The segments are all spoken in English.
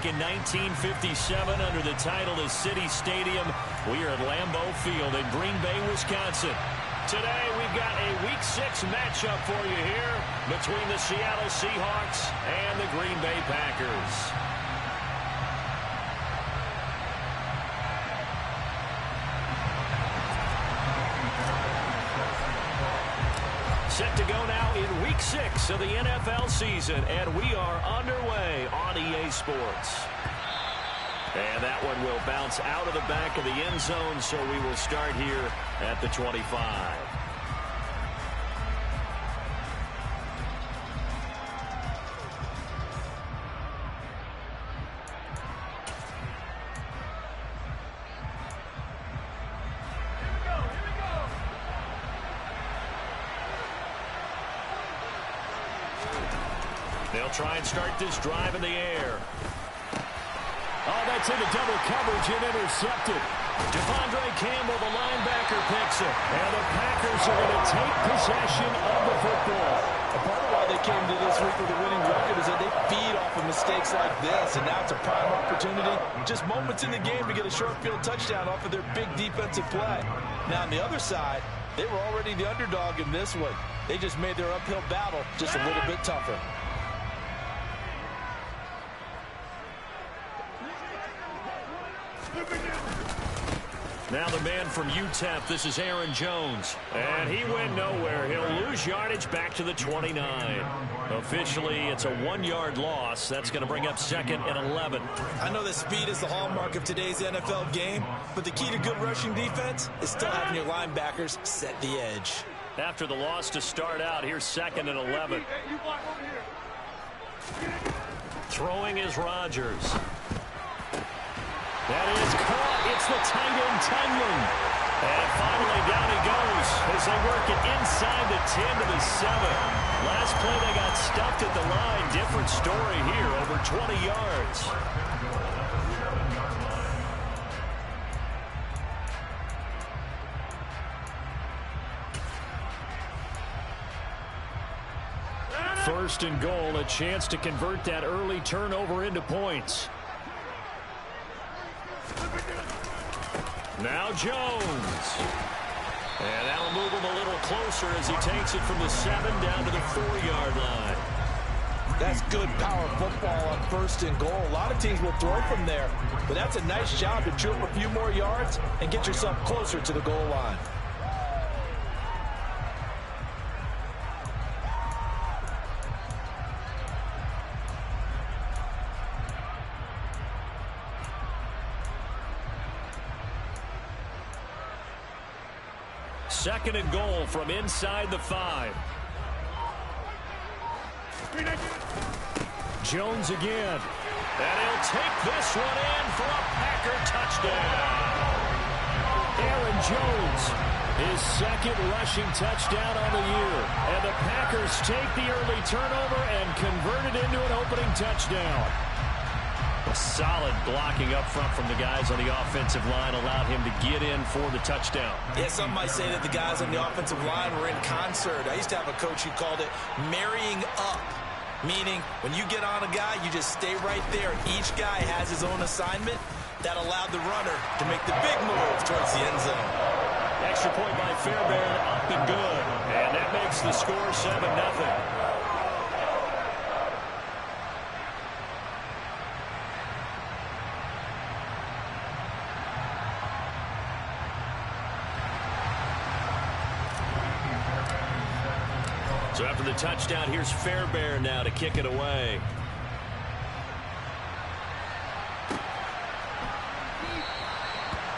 back in 1957 under the title of City Stadium. We are at Lambeau Field in Green Bay, Wisconsin. Today we've got a Week 6 matchup for you here between the Seattle Seahawks and the Green Bay Packers. Set to go now in Week 6 of the NFL season, and we are underway on EA Sports. And that one will bounce out of the back of the end zone, so we will start here at the 25. They'll try and start this drive in the air. Oh, that's into double coverage and intercepted. Devondre Campbell, the linebacker, picks it. And the Packers are going to take possession of the football. A part of why they came to this week with a winning record is that they feed off of mistakes like this. And now it's a prime opportunity. Just moments in the game to get a short field touchdown off of their big defensive play. Now, on the other side, they were already the underdog in this one. They just made their uphill battle just a little bit tougher. Now the man from UTEP, this is Aaron Jones. And he went nowhere. He'll lose yardage back to the 29. Officially, it's a 1-yard loss. That's going to bring up 2nd and 11. I know that speed is the hallmark of today's NFL game, but the key to good rushing defense is still having your linebackers set the edge. After the loss to start out, here's 2nd and 11. Throwing is Rodgers. That is caught. It's the tight end, Tunyon. And finally down he goes as they work it inside the 10 to the 7. Last play they got stuffed at the line. Different story here, over 20 yards. First and goal, a chance to convert that early turnover into points. Now Jones. And that'll move him a little closer as he takes it from the 7 down to the 4-yard line. That's good power football on first and goal. A lot of teams will throw from there, but that's a nice job to chew up a few more yards and get yourself closer to the goal line. Second and goal from inside the 5. Jones again. And he'll take this one in for a Packer touchdown. Aaron Jones, his 2nd rushing touchdown on the year. And the Packers take the early turnover and convert it into an opening touchdown. A solid blocking up front from the guys on the offensive line allowed him to get in for the touchdown. Yeah, some might say that the guys on the offensive line were in concert. I used to have a coach who called it marrying up, meaning when you get on a guy, you just stay right there. Each guy has his own assignment. That allowed the runner to make the big move towards the end zone. Extra point by Fairbairn, up and good. And that makes the score 7-0. So after the touchdown, here's Fairbairn now to kick it away.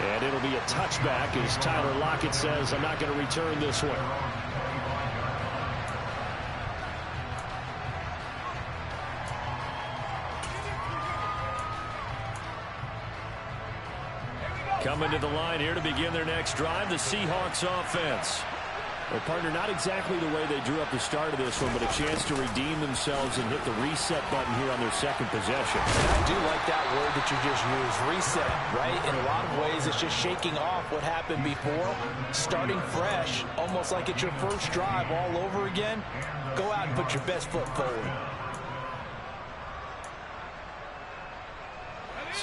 And it'll be a touchback as Tyler Lockett says, I'm not going to return this one. Coming to the line here to begin their next drive, the Seahawks offense. Well, partner, not exactly the way they drew up the start of this one, but a chance to redeem themselves and hit the reset button here on their 2nd possession. And I do like that word that you just used, reset, right? In a lot of ways, it's just shaking off what happened before, starting fresh, almost like it's your first drive all over again. Go out and put your best foot forward.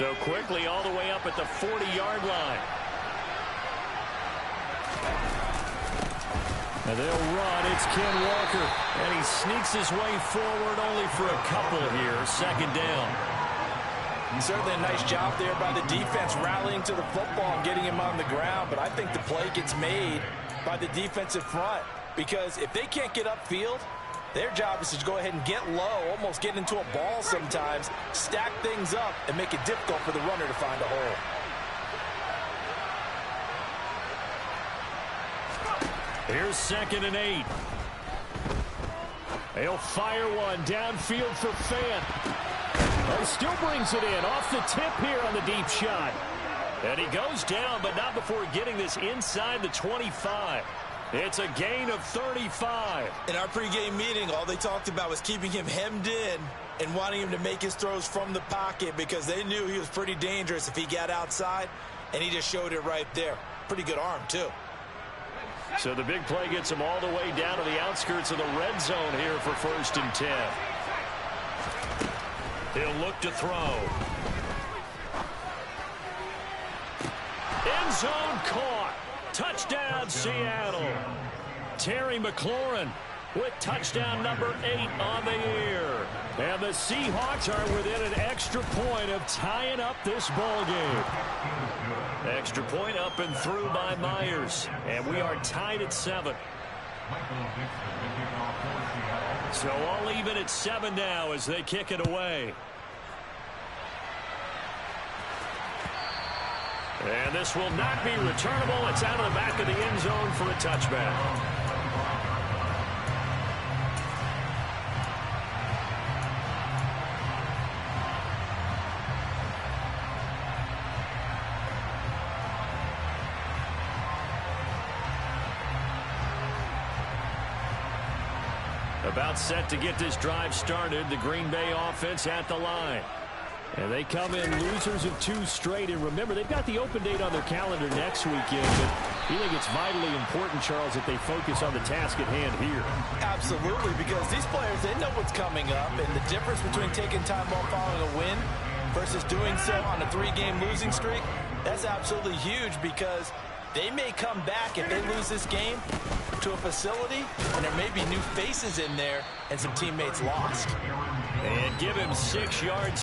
So quickly all the way up at the 40-yard line. And they'll run. It's Ken Walker. And he sneaks his way forward only for a couple here. Second down. And certainly a nice job there by the defense rallying to the football and getting him on the ground. But I think the play gets made by the defensive front. Because if they can't get upfield, their job is to go ahead and get low, almost get into a ball sometimes, stack things up, and make it difficult for the runner to find a hole. Here's 2nd and 8. They'll fire one downfield for Fant. He still brings it in off the tip here on the deep shot. And he goes down, but not before getting this inside the 25. It's a gain of 35. In our pregame meeting, all they talked about was keeping him hemmed in and wanting him to make his throws from the pocket because they knew he was pretty dangerous if he got outside, and he just showed it right there. Pretty good arm, too. So the big play gets him all the way down to the outskirts of the red zone here for 1st and 10. He'll look to throw. End zone caught. Touchdown, Seattle. Terry McLaurin with touchdown number 8 on the year. And the Seahawks are within an extra point of tying up this ball game. Extra point up and through by Myers. And we are tied at 7. So all even at 7 now as they kick it away. And this will not be returnable. It's out of the back of the end zone for a touchback. About set to get this drive started. The Green Bay offense at the line. And they come in losers of 2 straight. And remember, they've got the open date on their calendar next weekend. But you think it's vitally important, Charles, that they focus on the task at hand here. Absolutely, because these players, they know what's coming up. And the difference between taking time off following a win versus doing so on a 3-game losing streak, that's absolutely huge because they may come back if they lose this game to a facility, and there may be new faces in there and some teammates lost. And give him 6 yards.